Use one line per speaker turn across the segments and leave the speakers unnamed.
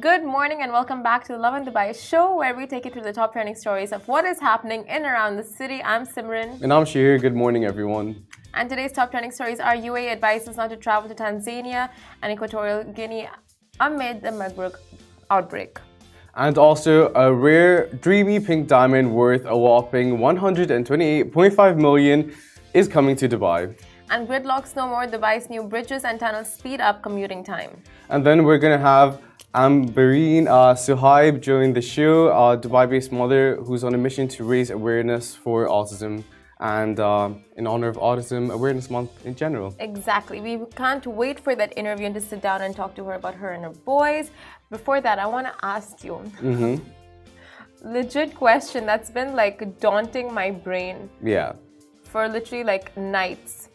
Good morning and welcome back to the Lovin Dubai show where we take you through the top trending stories of what is happening in and around the city. I'm Simran.
And I'm Shahir. Good morning, everyone.
And today's top trending stories are UAE advises not to travel to Tanzania and Equatorial Guinea amid the Marburg outbreak.
And also, a rare, dreamy pink diamond worth a whopping 128.5 million is coming to Dubai.
And gridlocks no more, Dubai's new bridges and tunnels speed up commuting time.
And then we're going to have Ambereen Suhaib join the show, a Dubai-based mother who's on a mission to raise awareness for autism and in honor of Autism Awareness Month in general.
Exactly. We can't wait for that interview and to sit down and talk to her about her and her boys. Before that, I want to ask you, legit question that's been like daunting my brain for literally like nights.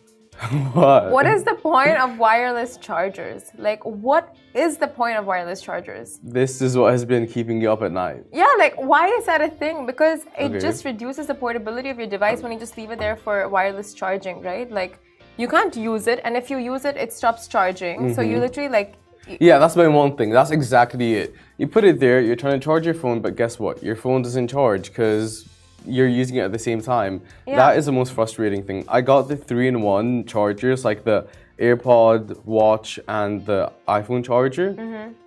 What is the point of wireless chargers? Like, what is the point of wireless chargers?
This is what has been keeping you up at night.
Yeah, like, why is that a thing? Because it just reduces the portability of your device when you just leave it there for wireless charging, right? Like, you can't use it, and if you use it, it stops charging. So you literally, like...
Yeah, that's my one thing. That's exactly it. You put it there, you're trying to charge your phone, but guess what? Your phone doesn't charge because you're using it at the same time. That is the most frustrating thing. I got the 3-in-1 chargers, like the AirPod, watch, and the iPhone charger.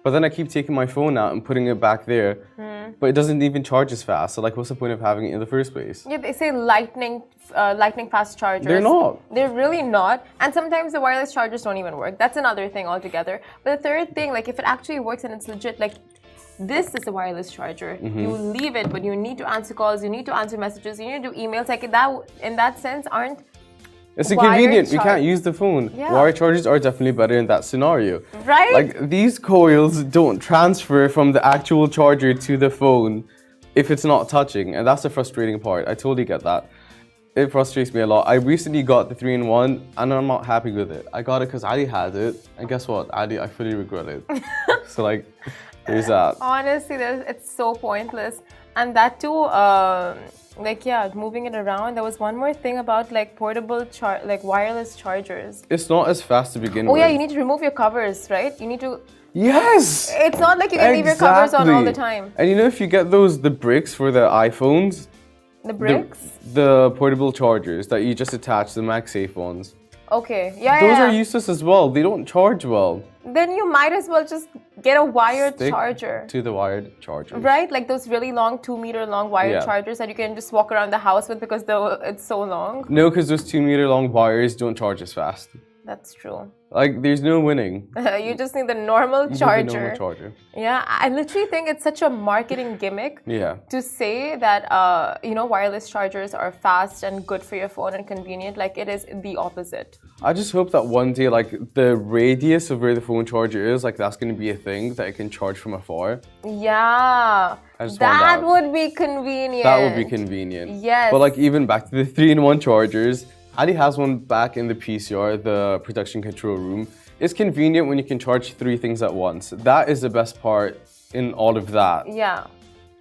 But then I keep taking my phone out and putting it back there. But it doesn't even charge as fast. So like, what's the point of having it in the first place?
Yeah, they say lightning fast chargers.
They're not.
They're really not. And sometimes the wireless chargers don't even work. That's another thing altogether. But the third thing, like if it actually works and it's legit, like this is a wireless charger. You leave it, but you need to answer calls, you need to answer messages, you need to do emails. Like that, in that sense, aren't
it's inconvenient. We can't use the phone. Wire chargers are definitely better in that scenario.
Right?
Like these coils don't transfer from the actual charger to the phone if it's not touching. And that's the frustrating part. I totally get that. It frustrates me a lot. I recently got the 3-in-1 and I'm not happy with it. I got it because Ali had it. And guess what? Ali, I fully regret it. So like, there's that.
Honestly, it's so pointless. And that too, like moving it around. There was one more thing about like portable like wireless chargers.
It's not as fast to begin with.
Oh yeah, you need to remove your covers, right? You need to.
Yes.
It's not like you can leave your covers on all the time.
And you know, if you get the bricks for the iPhones.
The bricks?
The portable chargers that you just attach, the MagSafe ones.
Okay,
Those are useless as well. They don't charge well.
Then you might as well just get a wired charger.
To the wired charger.
Right? Like those really long, 2-meter long wired chargers that you can just walk around the house with because it's so long.
No, because those 2-meter long wires don't charge as fast.
That's true.
Like, there's no winning.
You just need the normal charger.
The normal charger.
Yeah, I literally think it's such a marketing gimmick to say that, wireless chargers are fast and good for your phone and convenient. Like, it is the opposite.
I just hope that one day, like, the radius of where the phone charger is, like, that's going to be a thing that it can charge from afar.
Yeah. That would be convenient.
That would be convenient.
Yes.
But, like, even back to the 3-in-1 chargers, Ali has one back in the PCR, the production control room. It's convenient when you can charge 3 things at once. That is the best part in all of that.
Yeah.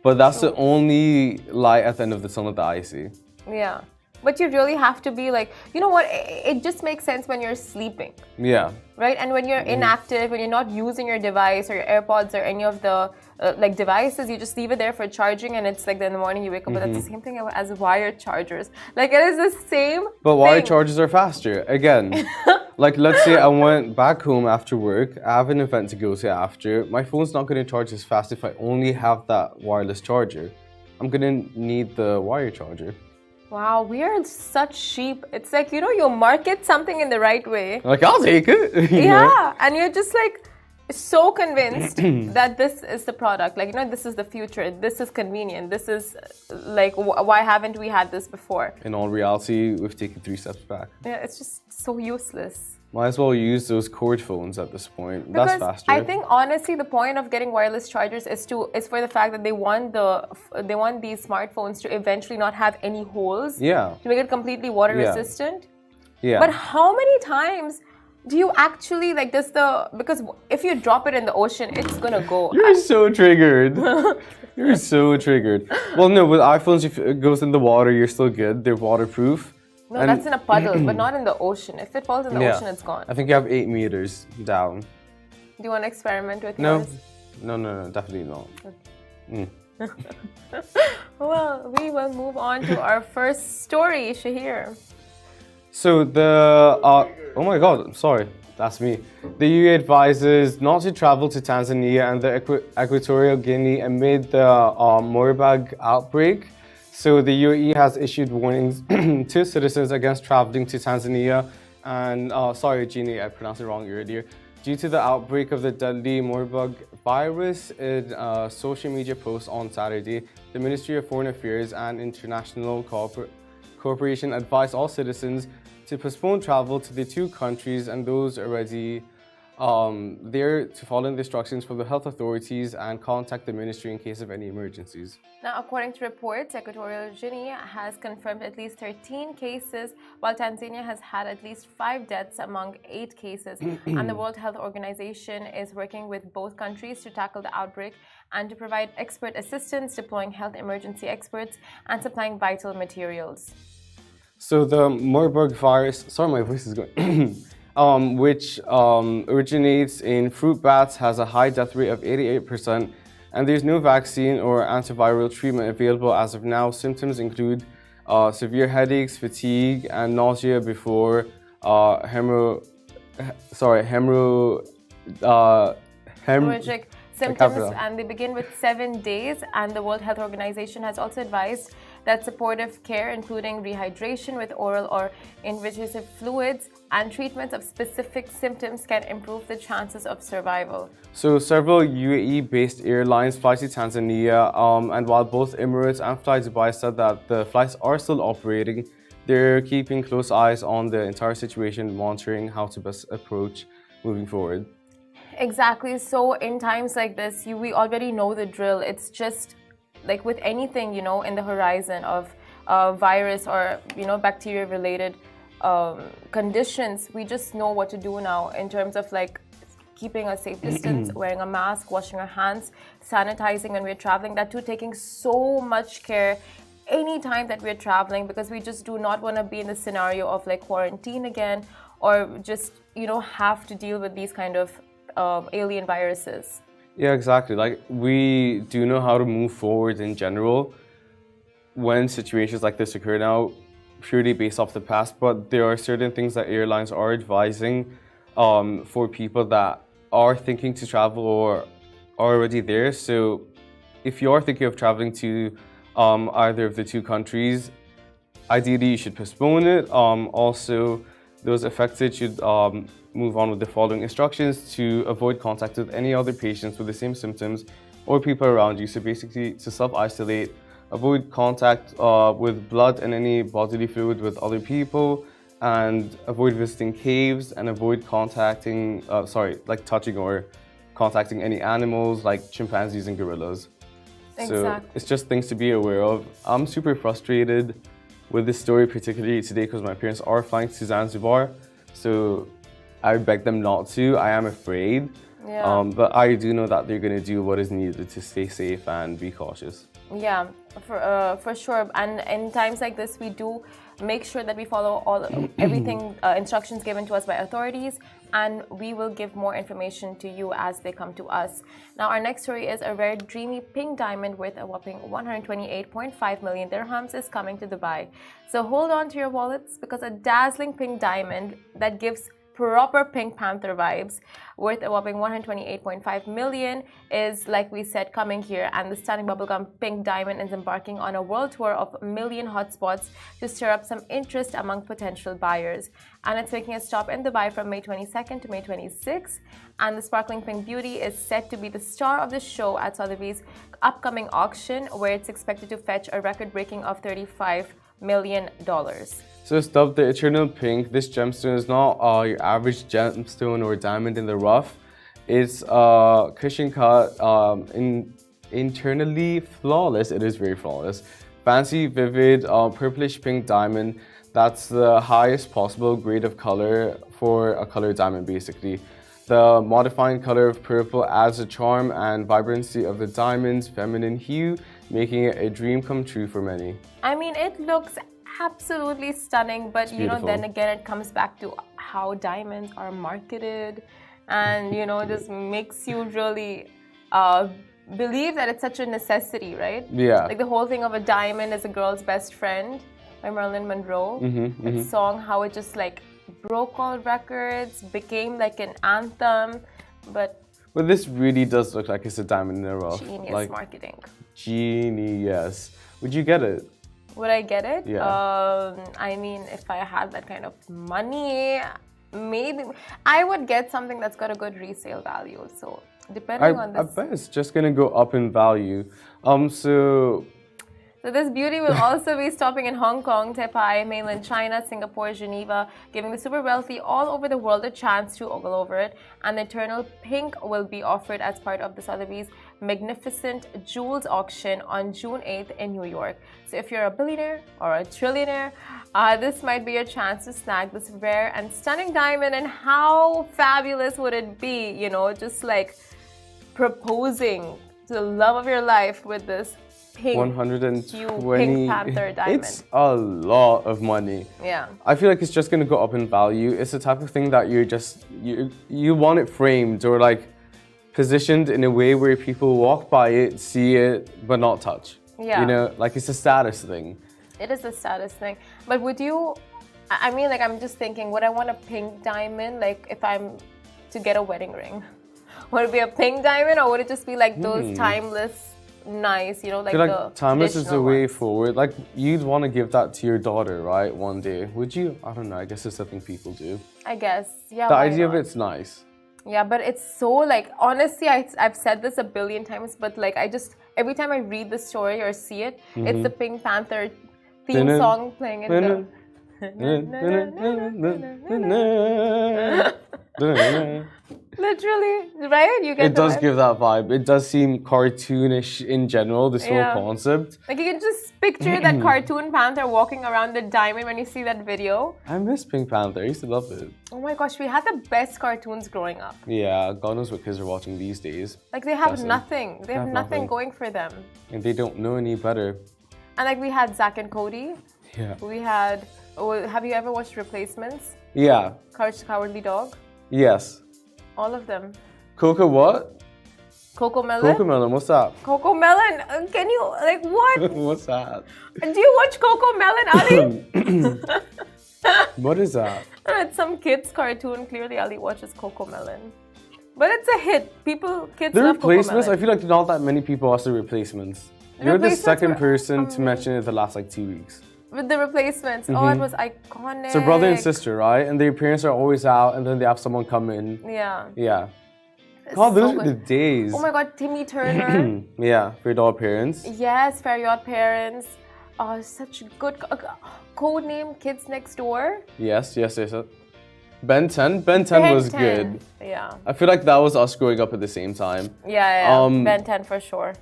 But that's the only light at the end of the tunnel that I see.
Yeah. But you really have to be like, you know what? It just makes sense when you're sleeping.
Yeah.
Right? And when you're inactive, when you're not using your device or your AirPods or any of the like devices, you just leave it there for charging and it's like in the morning you wake up. But that's the same thing as wired chargers. Like it is the same
But wired chargers are faster. Again, like let's say I went back home after work. I have an event to go to after. My phone's not going to charge as fast if I only have that wireless charger. I'm going to need the wire charger.
Wow, we are such sheep. It's like, you market something in the right way.
Like, I'll take it.
Yeah, and you're just like so convinced that this is the product. Like, this is the future. This is convenient. This is like, why haven't we had this before?
In all reality, we've taken 3 steps back.
Yeah, it's just so useless.
Might as well use those cord phones at this point.
Because
that's faster.
I think honestly, the point of getting wireless chargers is for the fact that they want these smartphones to eventually not have any holes.
Yeah.
To make it completely water resistant.
Yeah.
But how many times do you actually because if you drop it in the ocean, it's gonna go.
You're so triggered. You're so triggered. Well, no, with iPhones, if it goes in the water, you're still good. They're waterproof.
No, that's in a puddle, but not in the ocean. If it falls in the ocean, it's gone.
I think you have 8 meters down.
Do you want to experiment with yours?
No, definitely not. Mm.
Well, we will move on to our first story, Shahir.
So oh my God, I'm sorry, that's me. The UAE advises not to travel to Tanzania and the Equatorial Guinea amid the Marburg outbreak. So the UAE has issued warnings to citizens against traveling to Tanzania and, sorry Jeannie, I pronounced it wrong earlier, due to the outbreak of the deadly Marburg virus. In a social media post on Saturday, the Ministry of Foreign Affairs and International Cooperation advised all citizens to postpone travel to the two countries and those already there to follow the instructions from the health authorities and contact the ministry in case of any emergencies.
Now, according to reports, Equatorial Guinea has confirmed at least 13 cases, while Tanzania has had at least 5 deaths among 8 cases. And the World Health Organization is working with both countries to tackle the outbreak and to provide expert assistance, deploying health emergency experts and supplying vital materials.
So the Marburg virus, sorry my voice is going, which originates in fruit bats, has a high death rate of 88%, and there's no vaccine or antiviral treatment available as of now. Symptoms include severe headaches, fatigue, and nausea before hemorrhagic
symptoms, and they begin with 7 days. And the World Health Organization has also advised that supportive care, including rehydration with oral or invasive fluids and treatments of specific symptoms, can improve the chances of survival.
So several UAE-based airlines fly to Tanzania, and while both Emirates and Fly Dubai said that the flights are still operating, they're keeping close eyes on the entire situation, monitoring how to best approach moving forward.
Exactly. So in times like this, we already know the drill. It's just like with anything, in the horizon of virus or, bacteria-related conditions, we just know what to do now in terms of like keeping a safe distance, wearing a mask, washing our hands, sanitizing when we're traveling. That too, taking so much care anytime that we're traveling, because we just do not want to be in the scenario of like quarantine again, or just, have to deal with these kind of alien viruses.
Yeah, exactly. Like, we do know how to move forward in general when situations like this occur now, purely based off the past, but there are certain things that airlines are advising for people that are thinking to travel or are already there. So if you are thinking of traveling to either of the two countries, ideally you should postpone it. Also, those affected should move on with the following instructions to avoid contact with any other patients with the same symptoms or people around you. So basically, to self-isolate, avoid contact with blood and any bodily fluid with other people, and avoid visiting caves, and avoid touching or contacting any animals like chimpanzees and gorillas.
Exactly.
So it's just things to be aware of. I'm super frustrated with this story, particularly today, because my parents are flying to Zanzibar. So I beg them not to. I am afraid.
Yeah.
But I do know that they're going to do what is needed to stay safe and be cautious.
Yeah, for sure. And in times like this, we do make sure that we follow everything instructions given to us by authorities, and we will give more information to you as they come to us. Now, our next story is a rare, dreamy pink diamond worth a whopping 128.5 million dirhams is coming to Dubai. So hold on to your wallets, because a dazzling pink diamond that gives proper Pink Panther vibes worth a whopping 128.5 million is, like we said, coming here. And the stunning bubblegum pink diamond is embarking on a world tour of a million hotspots to stir up some interest among potential buyers. And it's making a stop in Dubai from May 22nd to May 26th. And the sparkling pink beauty is set to be the star of the show at Sotheby's upcoming auction, where it's expected to fetch a record-breaking of $35 million.
So it's dubbed the Eternal Pink. This gemstone is not your average gemstone or diamond in the rough. It's cushion cut, internally flawless. It is very flawless. Fancy, vivid, purplish pink diamond. That's the highest possible grade of color for a colored diamond, basically. The modifying color of purple adds the charm and vibrancy of the diamond's feminine hue, making it a dream come true for many.
I mean, it looks absolutely stunning, but then again, it comes back to how diamonds are marketed, and just makes you really believe that it's such a necessity, right?
Yeah.
Like the whole thing of a diamond is a girl's best friend by Marilyn Monroe. That song, how it just like broke all records, became like an anthem, but
this really does look like it's a diamond in the rough.
genius
like,
marketing.
Genius. Would you get it?
Would I get it?
Yeah.
I mean, if I had that kind of money, maybe I would get something that's got a good resale value. So depending on this.
I bet it's just gonna go up in value.
So this beauty will also be stopping in Hong Kong, Taipei, mainland China, Singapore, Geneva, giving the super wealthy all over the world a chance to ogle over it. And the eternal pink will be offered as part of the Sotheby's magnificent jewels auction on June 8th in New York. So if you're a billionaire or a trillionaire, this might be your chance to snag this rare and stunning diamond. And how fabulous would it be, you know, just like proposing to the love of your life with this pink,
120
Pink Panther diamond.
It's a lot of money.
Yeah.
I feel like it's just gonna go up in value. It's the type of thing that you want it framed or like positioned in a way where people walk by it, see it, but not touch.
Yeah.
You know, like it's a status thing.
It is a status thing. But would you, I mean, like I'm just thinking, would I want a pink diamond, like if I'm to get a wedding ring? Would it be a pink diamond or would it just be like those timeless, nice, you know, like the
timeless is the way
ones?
forward. Like you'd want to give that to your daughter, right? One day, would you? I don't know. I guess it's something people do.
I guess, yeah.
The
why
idea
not?
of it's nice.
Yeah, but it's so like honestly, I've said this a billion times, but like I just every time I read the story or see it, it's the Pink Panther theme song playing in the. Literally, right? You get
it does give that vibe. It does seem cartoonish in general, this whole concept.
Like you can just picture that cartoon panther walking around the diamond when you see that video.
I miss Pink Panther. I used to love it.
Oh my gosh, we had the best cartoons growing up.
Yeah, God knows what kids are watching these days.
Like they have nothing. They have nothing going for them.
And they don't know any better.
And like we had Zack and Cody.
Yeah.
We had. Oh, have you ever watched Replacements?
Yeah.
Courage the Cowardly Dog.
Yes.
All of them.
Coco what?
Coco Melon.
Coco Melon, what's that?
Coco Melon. Can you like what?
What's that?
Do you watch Coco Melon, Ali?
What is that?
It's some kids cartoon. Clearly, Ali watches Coco Melon. But it's a hit. Kids
The
love Coco
Replacements,
Melon.
I feel like not that many people watch The Replacements. You're the
Replacements
second
were
person to mention it the last like 2 weeks.
With the Replacements. Oh, it was iconic.
So brother and sister, right? And their parents are always out and then they have someone come in.
Yeah.
Yeah.
It's
God, those
so
are the
good.
days.
Oh my God, Timmy Turner.
Yeah, for your parents.
Yes, Fairy Odd Parents. Oh, such good code name Kids Next Door.
Yes. Ben 10 was
10.
good.
Yeah.
I feel like that was us growing up at the same time.
Yeah. Ben 10 for sure.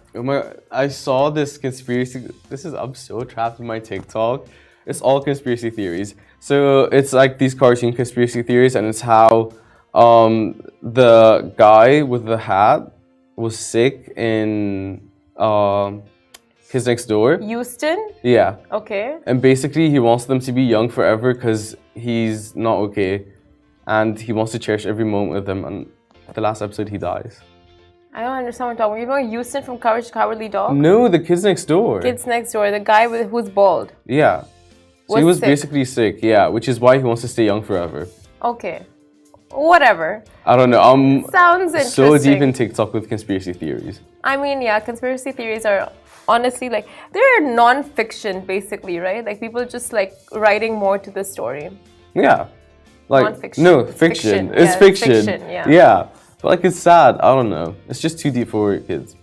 I saw this conspiracy. I'm so trapped in my TikTok. It's all conspiracy theories. So it's like these cartoon conspiracy theories, and it's how the guy with the hat was sick in Kids Next Door.
Houston?
Yeah.
Okay.
And basically, he wants them to be young forever because he's not okay. And he wants to cherish every moment with them. And the last episode, he dies.
I don't understand what you're talking about. You know Houston from Courage the Cowardly Dog?
No, the Kids Next Door.
Kids Next Door, the guy who's bald.
Yeah. So he was basically sick, yeah, which is why he wants to stay young forever.
Okay. Whatever.
I don't know. I'm
Sounds interesting.
so deep in TikTok with conspiracy theories.
I mean, yeah, conspiracy theories are honestly like, they're non-fiction basically, right? Like people just like writing more to the story.
Yeah. Like,
non-fiction.
no, fiction. It's fiction.
Yeah.
Yeah. But like, it's sad. I don't know. It's just too deep for kids.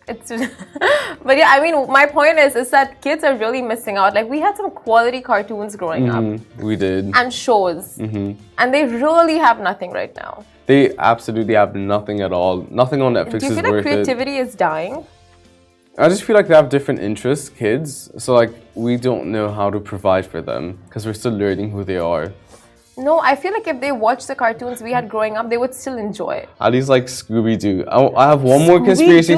But yeah, I mean, my point is that kids are really missing out. Like, we had some quality cartoons growing up.
We did.
And shows. And they really have nothing right now.
They absolutely have nothing at all. Nothing on Netflix is worth it.
Do you feel like creativity is dying?
I just feel like they have different interests, kids. So like, we don't know how to provide for them because we're still learning who they are.
No, I feel like if they watched the cartoons we had growing up, they would still enjoy it.
At least like Scooby-Doo. I have one more conspiracy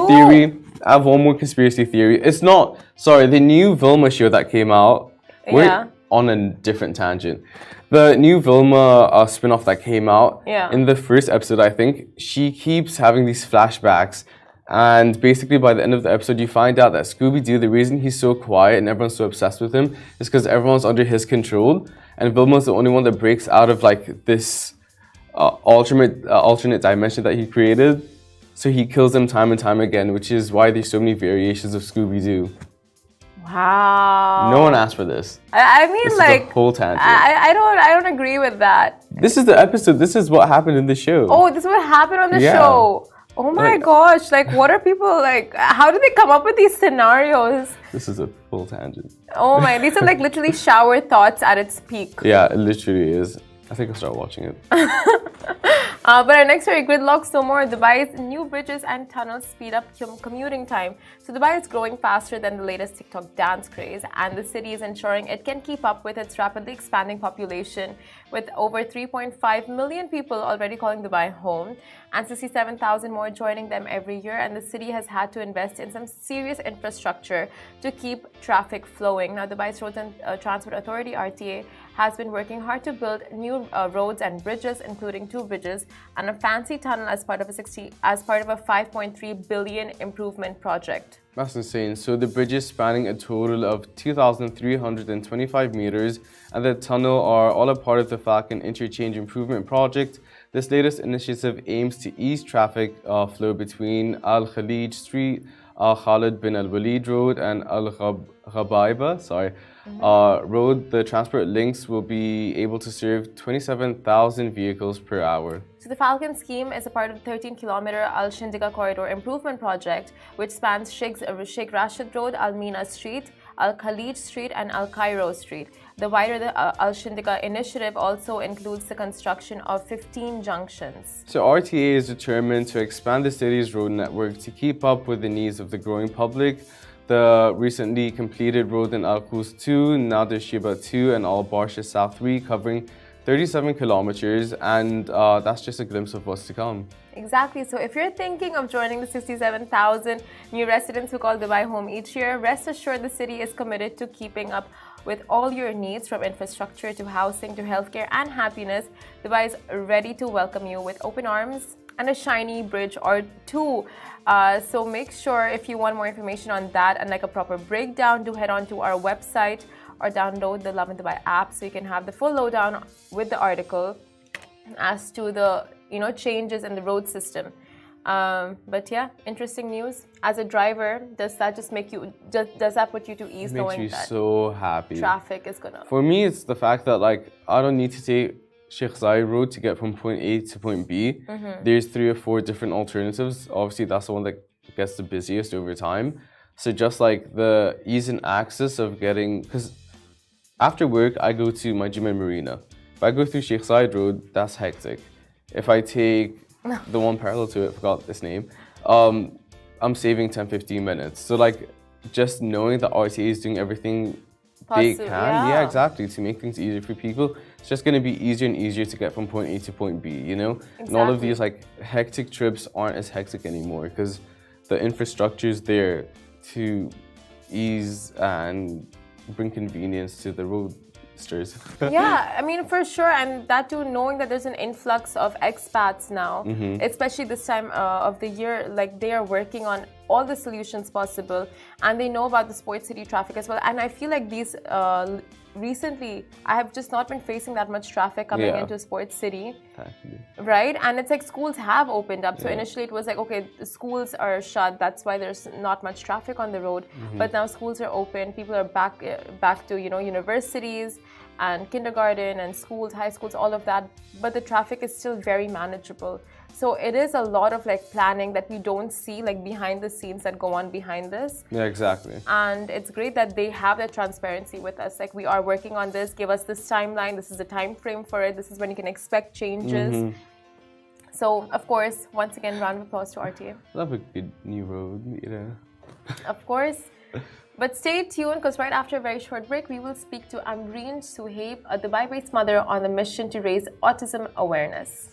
theory. It's not, sorry, the new Vilma show that came out. We're on a different tangent. The new Vilma spin-off that came out.
Yeah.
In the first episode, I think, she keeps having these flashbacks And basically, by the end of the episode, you find out that Scooby-Doo, the reason he's so quiet and everyone's so obsessed with him is because everyone's under his control. And Vilma's the only one that breaks out of like this alternate dimension that he created. So he kills them time and time again, which is why there's so many variations of Scooby-Doo.
Wow.
No one asked for this.
I mean,
this
like,
is a whole tangent.
I don't agree with that.
This is the episode. This is what happened in the show.
Oh, this is what happened on the show. Oh my gosh, like what are people like, how do they come up with these scenarios?
This is a full tangent.
Oh my, these are like literally shower thoughts at its peak.
Yeah, it literally is. I think I'll start watching it.
But our next story, gridlock no more. Dubai's new bridges and tunnels speed up commuting time. So Dubai is growing faster than the latest TikTok dance craze, and the city is ensuring it can keep up with its rapidly expanding population, with over 3.5 million people already calling Dubai home, and 67,000 more joining them every year. And the city has had to invest in some serious infrastructure to keep traffic flowing. Now, Dubai's Roads and Transport Authority (RTA) has been working hard to build new roads and bridges, including 2 bridges and a fancy tunnel as part of a 5.3 billion improvement project.
That's insane. So the bridges spanning a total of 2,325 meters and the tunnel are all a part of the Falcon Interchange Improvement Project. This latest initiative aims to ease traffic flow between Al Khalij Street, Al Khalid bin Al Walid Road, and Al Ghabaiba Road. The transport links will be able to serve 27,000 vehicles per hour.
So the Falcon scheme is a part of the 13-kilometer Al Shindiga Corridor Improvement Project, which spans Sheikh Rashid Road, Al Mina Street, Al Khalij Street, and Al Cairo Street. The wider Al Shindiga initiative also includes the construction of 15 junctions.
So RTA is determined to expand the city's road network to keep up with the needs of the growing public. The recently completed road in Al Quds 2, Nader Shiba 2, and Al Barsha South 3, covering 37 kilometers, and that's just a glimpse of what's to come.
Exactly. So if you're thinking of joining the 67,000 new residents who call Dubai home each year, rest assured the city is committed to keeping up with all your needs, from infrastructure to housing to healthcare and happiness. Dubai is ready to welcome you with open arms and a shiny bridge or 2. So make sure, if you want more information on that and like a proper breakdown, do head on to our website or download the Lovin Dubai app so you can have the full lowdown with the article as to the changes in the road system. But yeah, interesting news. As a driver, does that just make you, does that put you to ease, knowing that
so happy
traffic is gonna?
For me, it's the fact that like I don't need to take Sheikh Zayed Road to get from point A to point B. There's 3 or 4 different alternatives. Obviously, that's the one that gets the busiest over time. So just like the ease and access of getting, because after work, I go to my gym in Marina. If I go through Sheikh Zayed Road, that's hectic. If I take the one parallel to it, forgot this name, I'm saving 10-15 minutes. So like just knowing that RTA is doing everything they can, yeah, exactly, to make things easier for people, it's just going to be easier and easier to get from point A to point B, Exactly. And all of these like hectic trips aren't as hectic anymore because the infrastructure is there to ease and bring convenience to the roadsters.
Yeah, I mean, for sure. And that too, knowing that there's an influx of expats now, especially this time of the year, like they are working on all the solutions possible and they know about the sports city traffic as well. And I feel like these recently, I have just not been facing that much traffic coming into Sports City, right? And it's like schools have opened up. So initially it was like, okay, the schools are shut. That's why there's not much traffic on the road. But now schools are open. People are back to, universities and kindergarten and schools, high schools, all of that. But the traffic is still very manageable. So it is a lot of like planning that we don't see, like behind the scenes that go on behind this.
Yeah, exactly.
And it's great that they have that transparency with us. Like, we are working on this, give us this timeline, this is the time frame for it, this is when you can expect changes. So, of course, once again, round of applause to RTA.
Love a good new road,
Of course. But stay tuned, because right after a very short break, we will speak to Amreen Suhaib, a Dubai-based mother on a mission to raise autism awareness.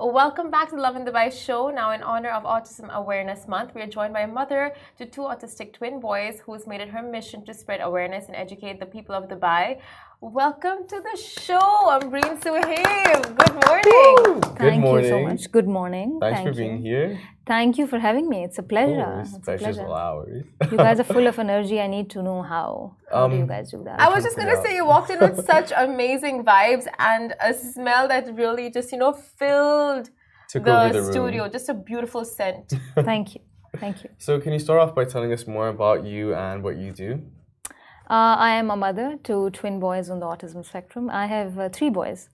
Welcome back to the Lovin Dubai show. Now, in honor of Autism Awareness Month, we are joined by a mother to two autistic twin boys who's made it her mission to spread awareness and educate the people of Dubai. Welcome to the show, Ambreen Suhaib. Good morning.
Good morning.
Thank you so much. Good morning.
Thanks for being here.
Thank you for having me. It's a pleasure.
It's pleasure's all ours.
You guys are full of energy. I need to know how. How do you guys do that?
I was just going to say, you walked in with such amazing vibes and a smell that really just, filled the studio. Just a beautiful scent.
Thank you. Thank you.
So can you start off by telling us more about you and what you do?
I am a mother to twin boys on the autism spectrum. I have 3 boys.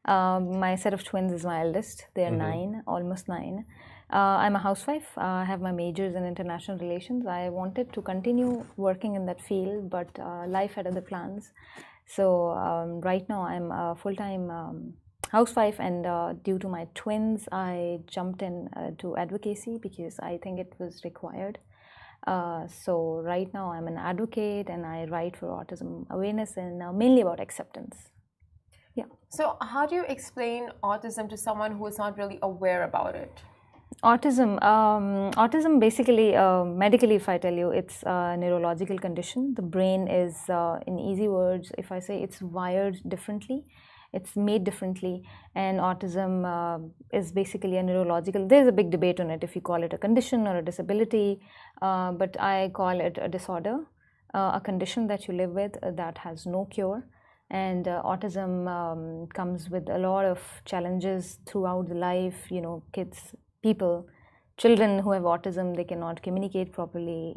My set of twins is my eldest. They are 9, almost 9. I'm a housewife. I have my majors in international relations. I wanted to continue working in that field, but life had other plans. So right now I'm a full-time housewife, and due to my twins, I jumped in to advocacy because I think it was required. So right now I'm an advocate and I write for autism awareness and mainly about acceptance. Yeah.
So how do you explain autism to someone who is not really aware about it?
Autism basically, medically, if I tell you, it's a neurological condition. The brain is, in easy words, if I say it's wired differently, it's made differently, and autism is basically a neurological. There's a big debate on it if you call it a condition or a disability, but I call it a disorder, a condition that you live with that has no cure. And autism comes with a lot of challenges throughout the life. Children who have autism, they cannot communicate properly.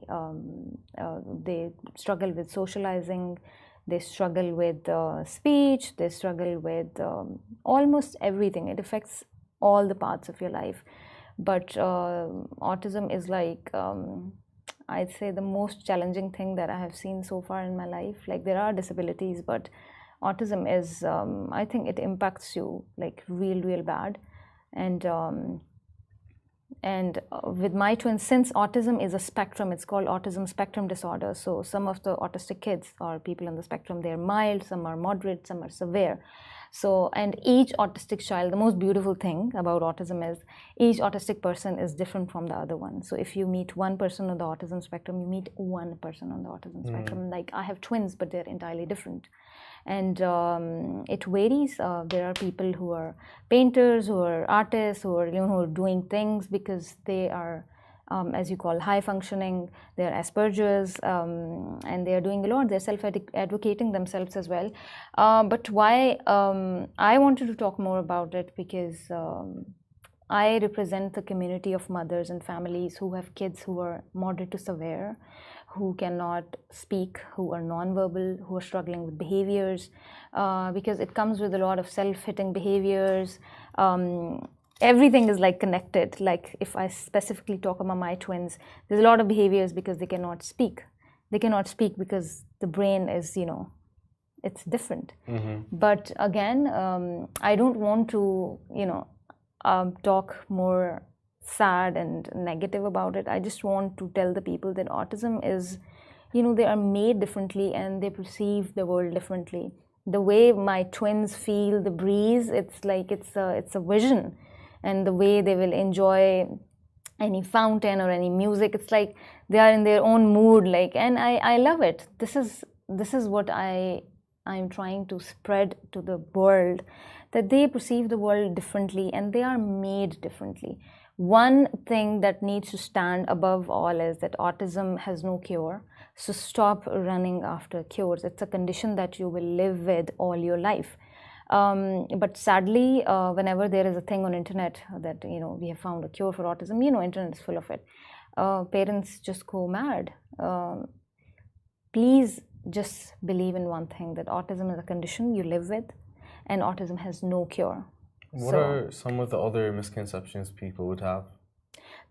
They struggle with socializing. They struggle with speech. They struggle with almost everything. It affects all the parts of your life. But autism is like, I'd say, the most challenging thing that I have seen so far in my life. Like, there are disabilities, but autism is, I think it impacts you like real bad. And with my twins, since autism is a spectrum, it's called autism spectrum disorder. So some of the autistic kids or people on the spectrum, they're mild, some are moderate, some are severe. So, and each autistic child, the most beautiful thing about autism is each autistic person is different from the other one. So if you meet one person on the autism spectrum, you meet one person on the autism spectrum. Like, I have twins, but they're entirely different. And it varies. There are people who are painters, who are artists, who are doing things because they are, as you call, high functioning. They're Asperger's, and they are doing a lot. They're self-advocating themselves as well. But why I wanted to talk more about it, because I represent the community of mothers and families who have kids who are moderate to severe, who cannot speak, who are nonverbal, who are struggling with behaviors, because it comes with a lot of self-hitting behaviors. Everything is like connected. Like, if I specifically talk about my twins, there's a lot of behaviors because they cannot speak. They cannot speak because the brain is, it's different. But again, I don't want to, talk more sad and negative about it. I just want to tell the people that autism is, they are made differently and they perceive the world differently. The way my twins feel the breeze, it's like it's a vision. And the way they will enjoy any fountain or any music, it's like they are in their own mood. Like, and I love it. This is what I'm trying to spread to the world, that they perceive the world differently and they are made differently. One thing that needs to stand above all is that autism has no cure. So stop running after cures. It's a condition that you will live with all your life. But sadly, whenever there is a thing on internet that, we have found a cure for autism, internet is full of it. Parents just go mad. Please just believe in one thing, that autism is a condition you live with and autism has no cure.
What are some of the other misconceptions people would have?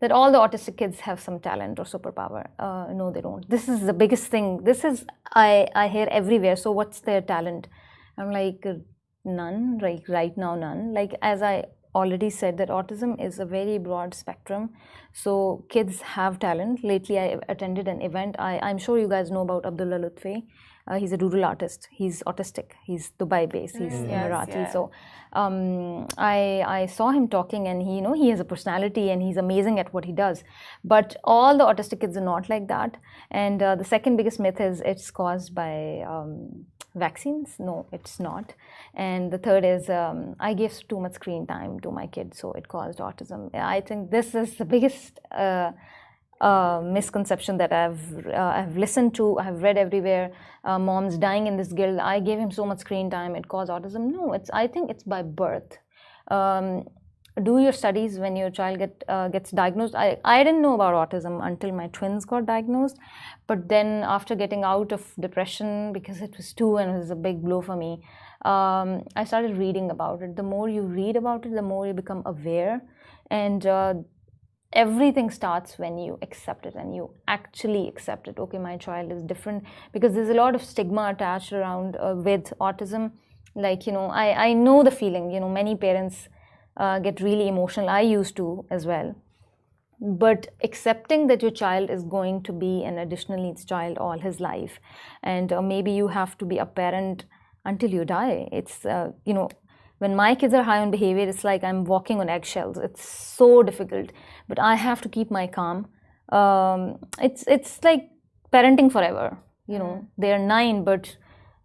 That all the autistic kids have some talent or superpower. No, they don't. This is the biggest thing. This is, I hear everywhere. So what's their talent? I'm like, none, right now, none. Like, as I already said, that autism is a very broad spectrum. So kids have talent. Lately, I attended an event. I'm sure you guys know about Abdullah Lutfi. He's a doodle artist. He's autistic. He's Dubai based. He's Emirati.
yeah.
So I saw him talking, and he has a personality, and he's amazing at what he does. But all the autistic kids are not like that. And the second biggest myth is it's caused by vaccines. No, it's not. And the third is I gave too much screen time to my kids, so it caused autism. I think this is the biggest misconception that I've listened to, I've read everywhere. Moms dying in this guilt. I gave him so much screen time, it caused autism. No, I think it's by birth. Do your studies when your child gets diagnosed. I didn't know about autism until my twins got diagnosed, but then after getting out of depression, because it was 2 and it was a big blow for me, I started reading about it. The more you read about it, the more you become aware, and everything starts when you accept it and you actually accept it. Okay, my child is different, because there's a lot of stigma attached around with autism. Like, I know the feeling, many parents get really emotional. I used to as well. But accepting that your child is going to be an additional needs child all his life, and maybe you have to be a parent until you die. It's, when my kids are high on behavior, it's like I'm walking on eggshells. It's so difficult, but I have to keep my calm. It's like parenting forever. They're 9, but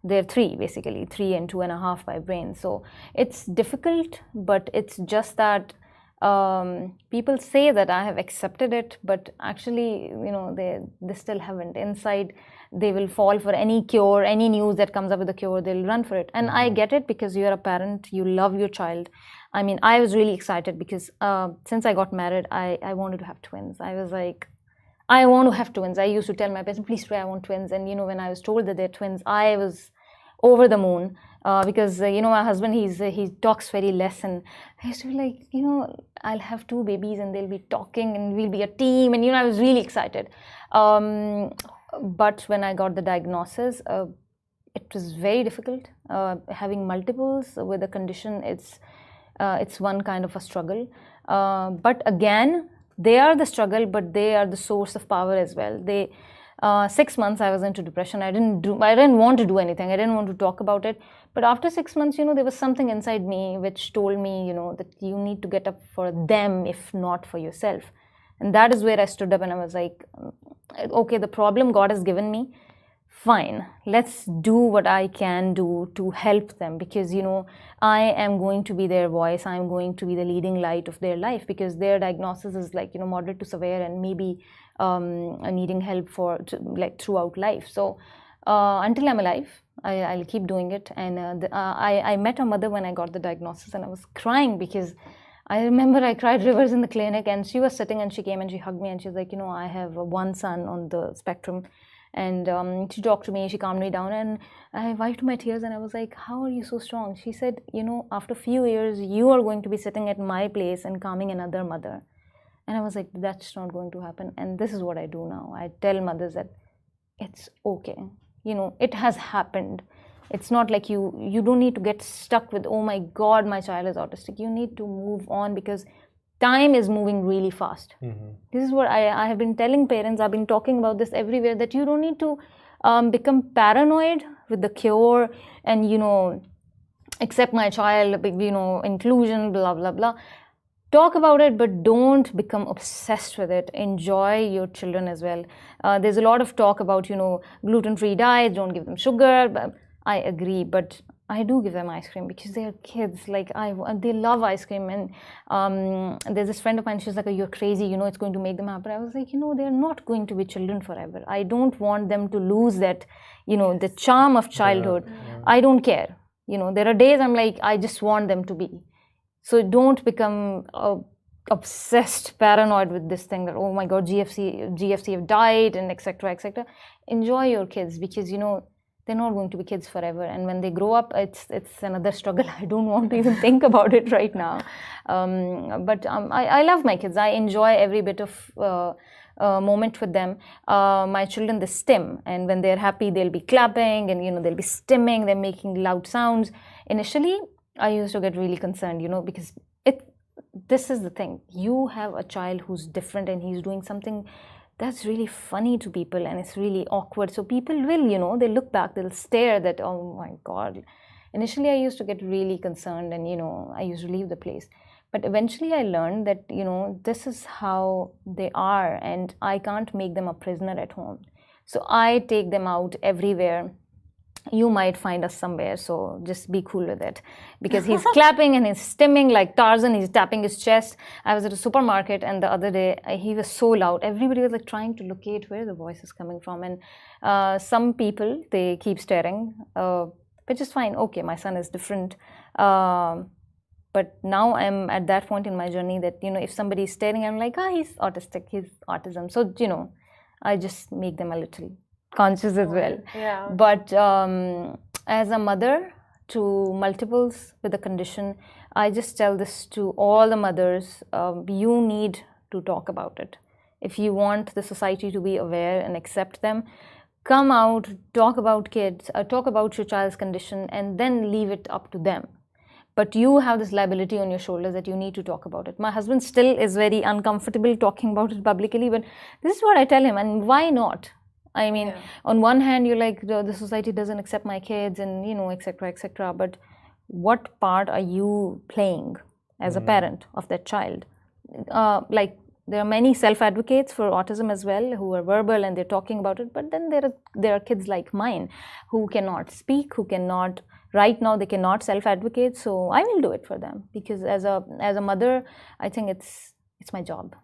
they're 3, basically 3 and 2.5 by brain. So it's difficult, but it's just that people say that I have accepted it, but actually, they still haven't. Inside, they will fall for any cure, any news that comes up with a cure, they'll run for it. And I get it, because you're a parent, you love your child. I mean, I was really excited because since I got married, I wanted to have twins. I was like, I want to have twins. I used to tell my parents, please pray, I want twins. And when I was told that they're twins, I was over the moon, because my husband, he talks very less, and I used to be like, I'll have 2 babies and they'll be talking and we'll be a team, and I was really excited. But when I got the diagnosis, it was very difficult. Having multiples with a condition, it's one kind of a struggle. But again, they are the struggle, but they are the source of power as well. 6 months I was into depression. I didn't want to do anything. I didn't want to talk about it. But after 6 months, there was something inside me which told me, that you need to get up for them, if not for yourself. And that is where I stood up and I was like, okay, the problem God has given me, fine, let's do what I can do to help them, because I am going to be their voice. I'm going to be the leading light of their life, because their diagnosis is like moderate to severe, and maybe needing help throughout life. So until I'm alive, I'll keep doing it. And I met a mother when I got the diagnosis, and I was crying because I remember I cried rivers in the clinic, and she was sitting and she came and she hugged me and she was like, I have one son on the spectrum. And she talked to me, she calmed me down, and I wiped my tears and I was like, how are you so strong? She said, after a few years, you are going to be sitting at my place and calming another mother. And I was like, that's not going to happen. And this is what I do now. I tell mothers that it's okay. It has happened. It's not like you don't need to get stuck with, oh my God, my child is autistic. You need to move on, because time is moving really fast. This is what I have been telling parents. I've been talking about this everywhere, that you don't need to become paranoid with the cure and, accept my child, inclusion, blah, blah, blah. Talk about it, but don't become obsessed with it. Enjoy your children as well. There's a lot of talk about, gluten-free diets, don't give them sugar. But I agree, but I do give them ice cream because they are kids. Like they love ice cream. And there's this friend of mine, she's like, oh, you're crazy, it's going to make them happy. I was like, they're not going to be children forever. I don't want them to lose that, the charm of childhood. Yeah. I don't care. There are days I'm like, I just want them to be. So don't become obsessed, paranoid with this thing that, oh my God, GFC have died, and etc., etc. Enjoy your kids, because they're not going to be kids forever, and when they grow up, it's another struggle. I don't want to even think about it right now. But I love my kids. I enjoy every bit of moment with them. My children, they stim, and when they're happy, they'll be clapping, and they'll be stimming. They're making loud sounds. Initially, I used to get really concerned, because this is the thing. You have a child who's different and he's doing something that's really funny to people and it's really awkward. So people will, they look back, they'll stare that, oh my God. Initially, I used to get really concerned and, I used to leave the place. But eventually I learned that, this is how they are and I can't make them a prisoner at home. So I take them out everywhere. You might find us somewhere, so just be cool with it. Because he's clapping and he's stimming like Tarzan, he's tapping his chest. I was at a supermarket and the other day, he was so loud. Everybody was like trying to locate where the voice is coming from. And some people, they keep staring, which is fine. Okay, my son is different. But now I'm at that point in my journey that, if somebody is staring, I'm like, he's autistic, he's autism. So, I just make them a little conscious as well.
Yeah.
But as a mother to multiples with a condition, I just tell this to all the mothers, you need to talk about it. If you want the society to be aware and accept them, come out, talk about kids, talk about your child's condition, and then leave it up to them. But you have this liability on your shoulders that you need to talk about it. My husband still is very uncomfortable talking about it publicly, but this is what I tell him, and why not? I mean, on one hand, you're like, the society doesn't accept my kids and, etc., etc. But what part are you playing as a parent of that child? Like, there are many self-advocates for autism as well who are verbal and they're talking about it. But then there are kids like mine who cannot speak, who cannot, right now they cannot self-advocate. So I will do it for them because as a mother, I think it's my job.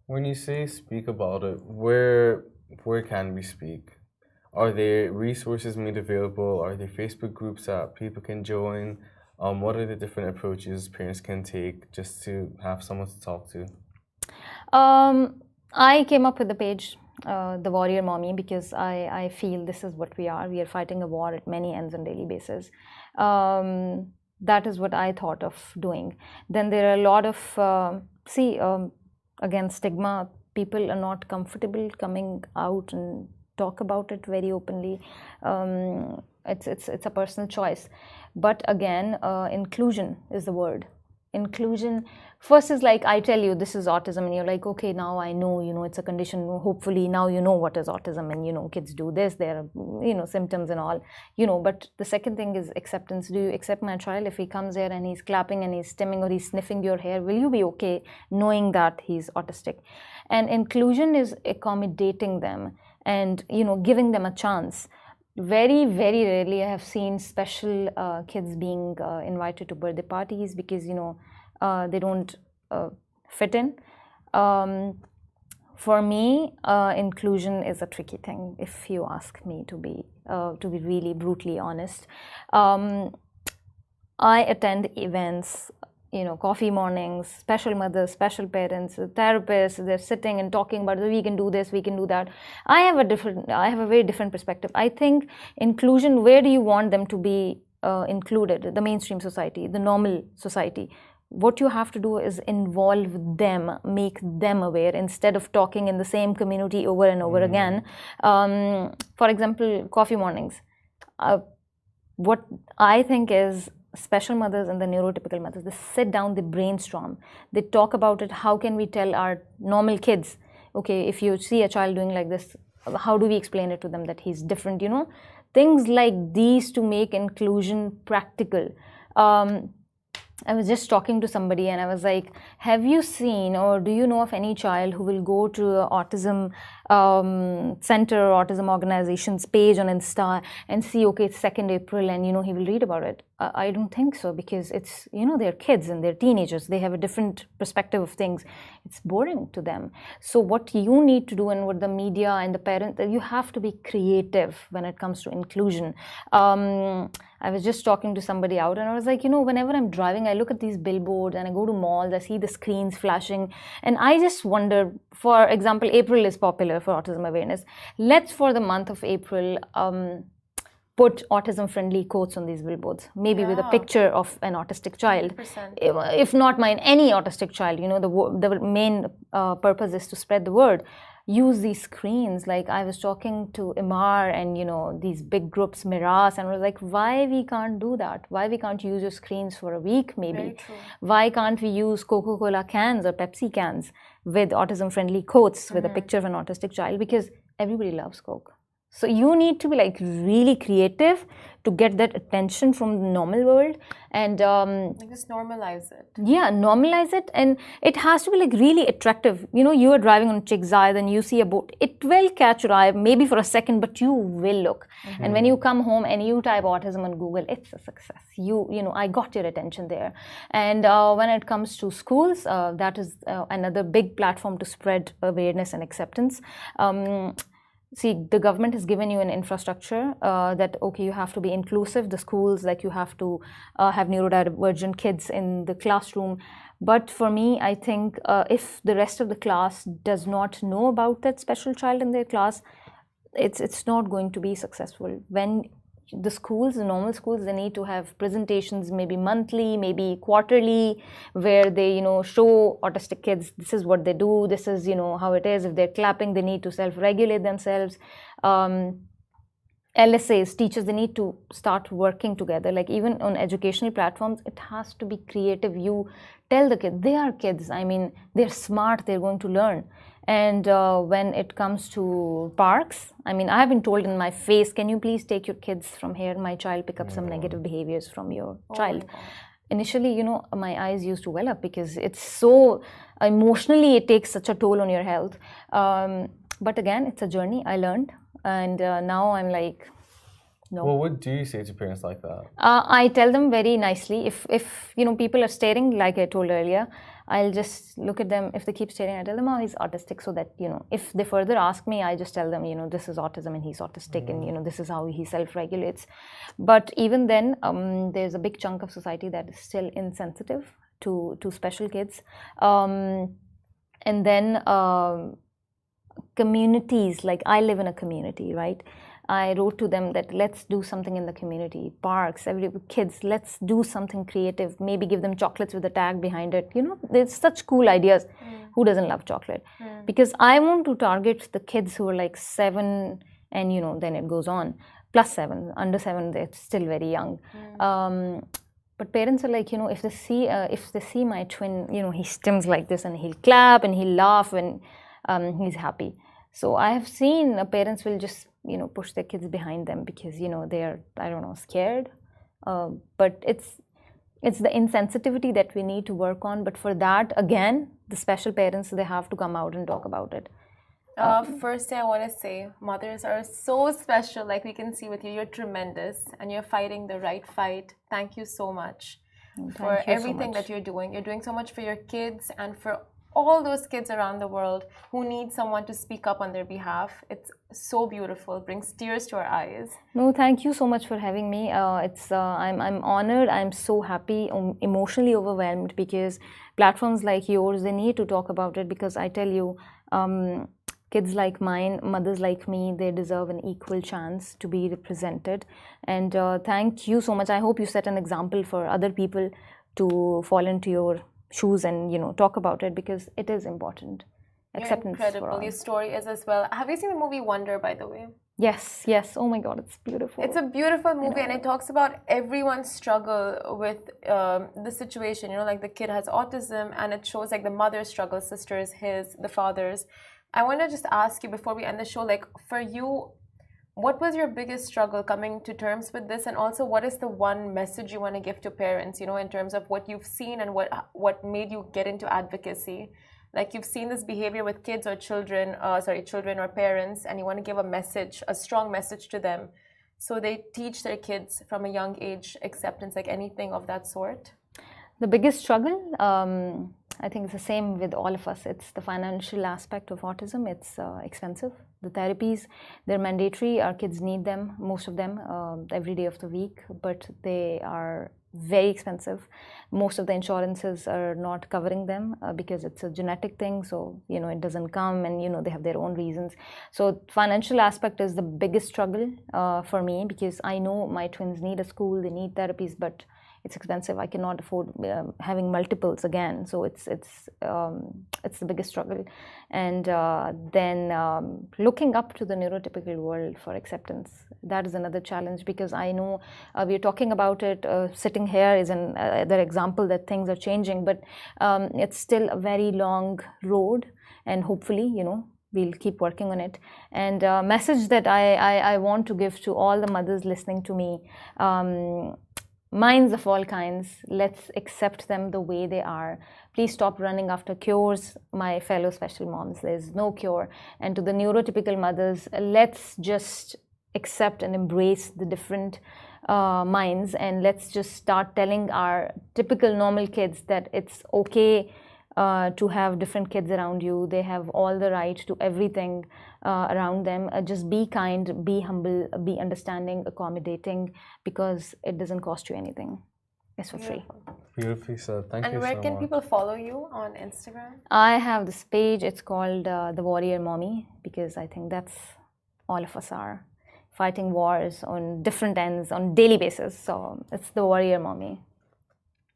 When you say speak about it, where can we speak? Are there resources made available? Are there Facebook groups that people can join? What are the different approaches parents can take just to have someone to talk to?
I came up with the page, The Warrior Mommy, because I feel this is what we are. We are fighting a war at many ends on daily basis. That is what I thought of doing. Then there are a lot of, again, stigma. People are not comfortable coming out and talk about it very openly. It's a personal choice. But again, inclusion is the word. Inclusion first is like, I tell you this is autism and you're like, okay, now I know, it's a condition. Hopefully now you know what is autism and kids do this, there are symptoms and all, but the second thing is acceptance. Do you accept my child? If he comes here and he's clapping and he's stimming or he's sniffing your hair, will you be okay knowing that he's autistic? And inclusion is accommodating them and giving them a chance. Very, very rarely I have seen special kids being invited to birthday parties because, they don't fit in. For me, inclusion is a tricky thing, if you ask me to be really brutally honest. I attend events, coffee mornings, special mothers, special parents, therapists, they're sitting and talking about, we can do this, we can do that. I have a very different perspective. I think inclusion, where do you want them to be included? The mainstream society, the normal society. What you have to do is involve them, make them aware instead of talking in the same community over and over again. For example, coffee mornings. What I think is special mothers and the neurotypical mothers, they sit down, they brainstorm, they talk about it. How can we tell our normal kids, okay, if you see a child doing like this, how do we explain it to them that he's different, things like these to make inclusion practical. I was just talking to somebody and I was like, have you seen or do you know of any child who will go to an autism center or autism organization's page on Insta and see, okay, it's 2nd April and, he will read about it? I don't think so because it's, they're kids and they're teenagers. They have a different perspective of things. It's boring to them. So what you need to do and what the media and the parents, you have to be creative when it comes to inclusion. I was just talking to somebody out and I was like, whenever I'm driving, I look at these billboards and I go to malls, I see the screens flashing. And I just wonder, for example, April is popular for autism awareness. Let's, for the month of April, put autism-friendly quotes on these billboards, maybe with a picture of an autistic child.
100%.
If not mine, any autistic child, the main purpose is to spread the word. use these screens. Like I was talking to Imar and, you know, these big groups, Miras, and I was like, why we can't do that? Why we can't use your screens for a week maybe?
Very true.
Why can't we use Coca-Cola cans or Pepsi cans with autism-friendly quotes with a picture of an autistic child? Because everybody loves Coke. So you need to be like really creative to get that attention from the normal world, and
like just normalize it.
yeah, normalize it, and it has to be like really attractive. You know, you are driving on Chickzai, then you see a boat. It will catch your eye, maybe for a second, but you will look. And when you come home and you type autism on Google, it's a success. You know, I got your attention there. And when it comes to schools, that is another big platform to spread awareness and acceptance. See, the government has given you an infrastructure that, okay, you have to be inclusive. The schools, like you have to have neurodivergent kids in the classroom. But for me, I think if the rest of the class does not know about that special child in their class, it's not going to be successful. When the schools, the normal schools, they need to have presentations, maybe monthly, maybe quarterly, where they, you know, show autistic kids, this is what they do, this is, you know, how it is. If they're clapping, they need to self-regulate themselves. LSAs, teachers, they need to start working together. Like even on educational platforms, it has to be creative. You tell the kids, they are kids. I mean, they're smart, they're going to learn. And when it comes to parks, I mean, I have been told in my face, can you please take your kids from here? My child pick up some negative behaviors from your child. Initially, you know, my eyes used to well up because it's so emotionally, it takes such a toll on your health. But again, it's a journey. I learned. And now I'm like, no.
Well, what do you say to parents like that?
I tell them very nicely. If you know, people are staring, like I told earlier, I'll just look at them. If they keep staring, I tell them, oh, he's autistic, so that, you know, if they further ask me, I just tell them, you know, this is autism and he's autistic, and, you know, this is how he self-regulates. But even then, there's a big chunk of society that is still insensitive to special kids. And then communities, like I live in a community, right? I wrote to them that let's do something in the community, parks, kids, let's do something creative, maybe give them chocolates with a tag behind it. You know, there's such cool ideas. Who doesn't love chocolate? Because I want to target the kids who are like 7 and, you know, then it goes on. +7, under 7, they're still very young. But parents are like, you know, if they see my twin, you know, he stims like this and he'll clap and he'll laugh when he's happy. So I have seen parents will just, you know, push their kids behind them because, you know, they're, I don't know, scared. But it's the insensitivity that we need to work on. But for that, again, the special parents, they have to come out and talk about it.
First thing I want to say, mothers are so special. Like we can see with you, you're tremendous and you're fighting the right fight. Thank you so much for everything that you're doing. You're doing so much for your kids and for all those kids around the world who need someone to speak up on their behalf. It's so beautiful. It brings tears to our eyes.
No, thank you so much for having me. I'm honored. I'm so happy, emotionally overwhelmed, because platforms like yours, they need to talk about it, because I tell you, kids like mine, mothers like me, they deserve an equal chance to be represented. And thank you so much. I hope you set an example for other people to fall into your shoes and, you know, talk about it, because it is important. Acceptance.
You're incredible. Your story is as well. Have you seen the movie Wonder, by the way?
Yes. Oh my God, it's beautiful.
It's a beautiful movie, and it talks about everyone's struggle with the situation. You know, like the kid has autism, and it shows like the mother's struggle, sisters, the father's. I want to just ask you before we end the show, like for you, what was your biggest struggle coming to terms with this? And also, what is the one message you want to give to parents, you know, in terms of what you've seen and what made you get into advocacy? Like you've seen this behavior with kids or children or parents, and you want to give a message, a strong message to them, so they teach their kids from a young age acceptance, like anything of that sort?
The biggest struggle, I think it's the same with all of us. It's the financial aspect of autism. It's expensive. The therapies, they're mandatory. Our kids need them, most of them, every day of the week, but they are very expensive. Most of the insurances are not covering them because it's a genetic thing. So, you know, it doesn't come, and, you know, they have their own reasons. So financial aspect is the biggest struggle for me, because I know my twins need a school, they need therapies, but it's expensive. I cannot afford having multiples again. So it's the biggest struggle. And then looking up to the neurotypical world for acceptance. That is another challenge, because I know we're talking about it. Sitting here is another example that things are changing, but it's still a very long road, and hopefully, we'll keep working on it. And a message that I want to give to all the mothers listening to me, minds of all kinds, let's accept them the way they are. Please stop running after cures, my fellow special moms. There's no cure. And to the neurotypical mothers, let's just accept and embrace the different minds, and let's just start telling our typical normal kids that it's okay to have different kids around you. They have all the right to everything around them. Just be kind, be humble, be understanding, accommodating, because it doesn't cost you anything. It's for free.
Beautifully said. Thank you so much.
And where can people follow you on Instagram?
I have this page. It's called The Warrior Mommy, because I think that's all of us are, fighting wars on different ends on daily basis. So it's The Warrior Mommy.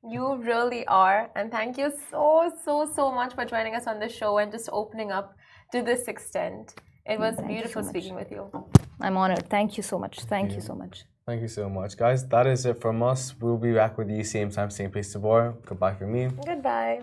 You really are. And thank you so much for joining us on the show and just opening up to this extent. It was beautiful speaking with you.
I'm honored. Thank you so much. Thank you so much.
Thank you so much, guys. That is it from us. We'll be back with you same time, same place tomorrow. Goodbye from me.
Goodbye.